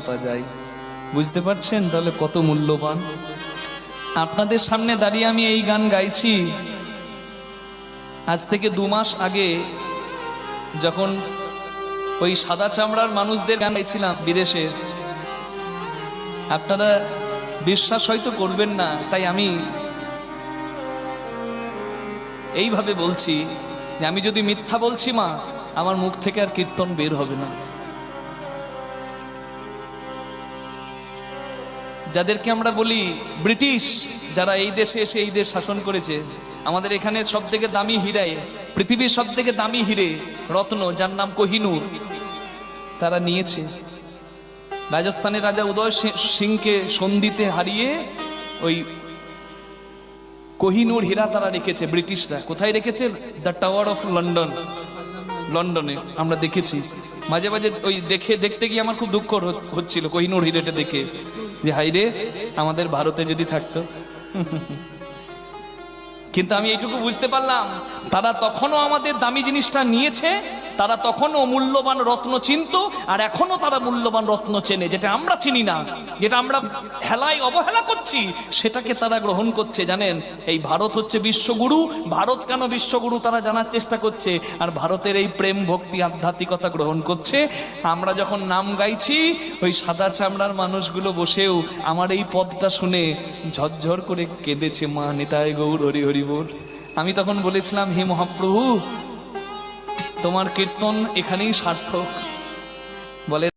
পা যায়। বুঝতে পারছেন তাহলে কত মূল্যবান। আপনাদের সামনে দাঁড়িয়ে আমি এই গান গাইছি আজ থেকে 2 মাস আগে, যখন ওই সাদা চামড়ার মানুষদের গান গাইছিলাম বিদেশে। আপনারা বিশ্বাস হয়তো করবেন না, তাই আমি এইভাবে বলছি যে আমি যদি মিথ্যা বলছি মা, আমার মুখ থেকে আর কীর্তন বের হবে না। যাদেরকে আমরা বলি ব্রিটিশ, যারা এই দেশে এসে এই দেশ শাসন করেছে, আমাদের এখানে সব থেকে দামি হীরায়, পৃথিবীর সব থেকে দামি হীরে রত্ন যার নাম কোহিনূর, তারা নিয়েছে। রাজস্থানের রাজা উদয় সিংকে সন্ধিতে হারিয়ে ওই কোহিনূর হীরা তারা রেখেছে ব্রিটিশরা। কোথায় রেখেছে? দ্য টাওয়ার অফ লন্ডন, লন্ডনে আমরা দেখেছি। মাঝে মাঝে ওই দেখতে গিয়ে আমার খুব দুঃখ হচ্ছিল কোহিনূর হীরেটা দেখে, যে হাইরে আমাদের ভারতে যদি থাকতো। কিন্তু আমি এইটুকু বুঝতে পারলাম, তারা তখনও আমাদের দামি জিনিসটা নিয়েছে, তারা তখনও মূল্যবান রত্ন চিনত, আর এখনো তারা মূল্যবান রত্ন চেনে। যেটা আমরা চিনি না, যেটা আমরা হেলায় অবহেলা করছি, সেটাকে তারা গ্রহণ করছে। জানেন, এই ভারত হচ্ছে বিশ্বগুরু। ভারত কেন বিশ্বগুরু তারা জানার চেষ্টা করছে, আর ভারতের এই প্রেম ভক্তি আধ্যাত্মিকতা গ্রহণ করছে। আমরা যখন নাম গাইছি, ওই সাদা চামড়ার মানুষগুলো বসেও আমার এই পদটা শুনে ঝরঝর করে কেঁদেছে, মা নিতাই গৌর হরি হরি বল। আমি তখন বলেছিলাম, হে মহাপ্রভু, তোমার কীর্তন এখানেই সার্থক। বলে